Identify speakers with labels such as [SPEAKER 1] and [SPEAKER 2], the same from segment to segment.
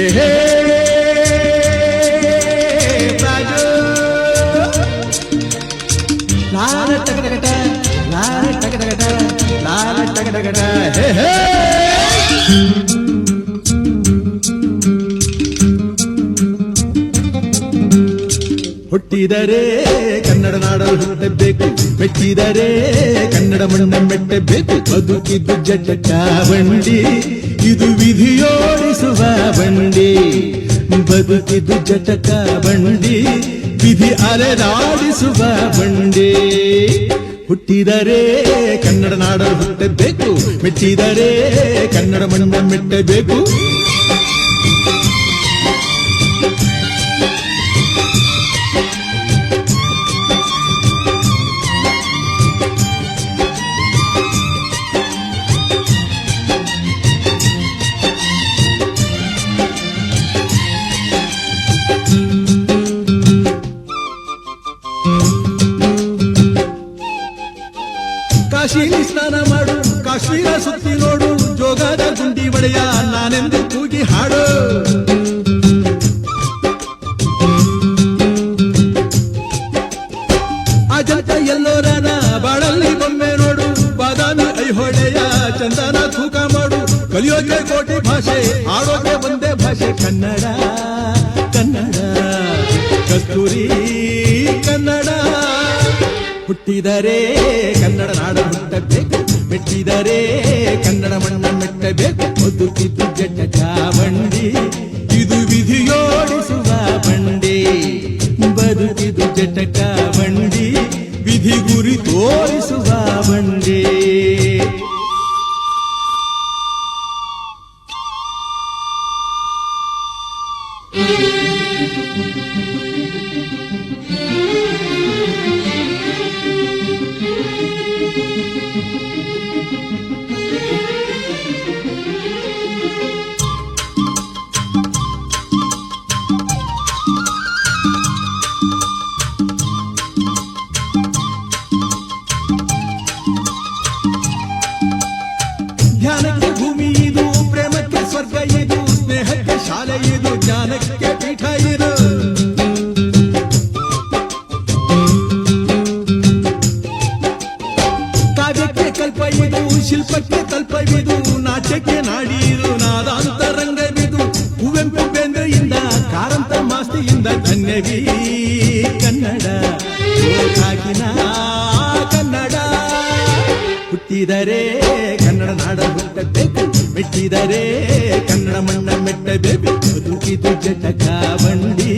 [SPEAKER 1] ಏಹೇ ರಾಜು ಲಾಲ ಟಗಟಗಟ ಲಾಲ ಟಗಟಗಟ ಲಾಲ ಟಗಟಗಟ ಹೇ ಹೇ ಹುಟ್ಟಿದರೆ ಕನ್ನಡ ನಾಡಲು ಹುಟ್ಟಬೇಕು, ಮೆಟ್ಟಿದರೆ ಕನ್ನಡ ಮಣ್ಣ ಮೆಟ್ಟಬೇಕು. ಬದುಕಿದ್ದು ಜಟಕ ಬಂಡಿ, ಇದು ವಿಧಿಯೋಡಿಸುವ ಬಂಡಿ. ಬದುಕಿದ್ದು ಜಟಕ ಬಂಡಿ, ವಿಧಿ ಅಲೆದಾಡಿಸುವ ಬಂಡಿ. ಹುಟ್ಟಿದರೆ ಕನ್ನಡ ನಾಡಲು ಹುಟ್ಟಬೇಕು, ಮೆಟ್ಟಿದರೆ ಕನ್ನಡ ಮಣ್ಣ ಮೆಟ್ಟಬೇಕು. ಕಾಶಿಲಿ ಸ್ನಾನ ಮಾಡು, ಕಾಶ್ಮೀರ ಸುತ್ತಿ ನೋಡು, ಜೋಗದ ಗುಂಡಿ ಒಡೆಯ ನಾನೆಂದು ಕೂಗಿ ಹಾಡು. ಅಜಂತ ಎಲ್ಲೋರನ ಬಾಳಲ್ಲಿ ಬೊಮ್ಮೆ ನೋಡು, ಬಾದಾಮಿ ಐಹೊಳೆಯ ಚಂದನ ತೂಕ ಮಾಡು. ಕಲಿಯೋಕೆ ಕೋಟಿ ಭಾಷೆ, ಆಡೋಕೆ ಒಂದೇ ಭಾಷೆ ಕನ್ನಡ. ಕನ್ನಡ ಕಸ್ತೂರಿ ಕನ್ನಡ. ಹುಟ್ಟಿದರೆ ಕನ್ನಡ ನಾಡ ಹುಟ್ಟಬೇಕು, ಮೆಟ್ಟಿದರೆ ಕನ್ನಡ ಮಣ್ಣ ಮೆಟ್ಟಬೇಕು. ಬದುಕಿದ್ದು ಜಟಕ ಬಂಡಿ, ಇದು ವಿಧಿಯೋಡಿಸುವ ಬಂಡಿ. ಬದುಕಿದ್ದು ಜಟಕ ಬಂಡಿ, ವಿಧಿ ಗುರಿ ತೋರಿಸುವ ಬಂಡಿ. ಧ್ಯಾನಕ್ಕೆ ಭೂಮಿ ಇದು, ಪ್ರೇಮಕ್ಕೆ ಸ್ವರ್ಗ ಇದು, ಸ್ನೇಹಕ್ಕೆ ಶಾಲೆ ಇದು, ಜ್ಞಾನಕ್ಕೆ ಪೀಠ ಇದು. ಕಾವ್ಯಕ್ಕೆ ಕಲ್ಪ ಇದು, ಶಿಲ್ಪಕ್ಕೆ ತಲ್ಪವಿದು, ನಾಟ್ಯಕ್ಕೆ ನಾಡಿ ಇದು, ನಾದಾಂತರಂಗವಿದು. ಕುವೆಂಪು ಬೇಂದ್ರೆಯಿಂದ, ಕಾರಂತ ಮಾಸ್ತಿಯಿಂದ ಧನ್ಯವೀ ಕನ್ನಡ. ಕಾಗಿನ ಕನ್ನಡ. ಹುಟ್ಟಿದರೆ ಕನ್ನಡ ನಾಡ ಹುಟ್ಟಬೇಕು, ಮೆಟ್ಟಿದರೆ ಕನ್ನಡ ಮಣ್ಣ ಮೆಟ್ಟಬೇಕು. ಬದುಕಿದು ಜಟಕ ಬಂಡಿ,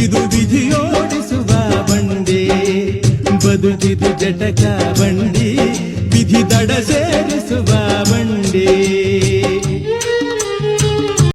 [SPEAKER 1] ಇದು ವಿಧಿಯೋಡಿಸುವ ಬಂಡಿ. ಬದುಕಿದು ಜಟಕ ಬಂಡಿ.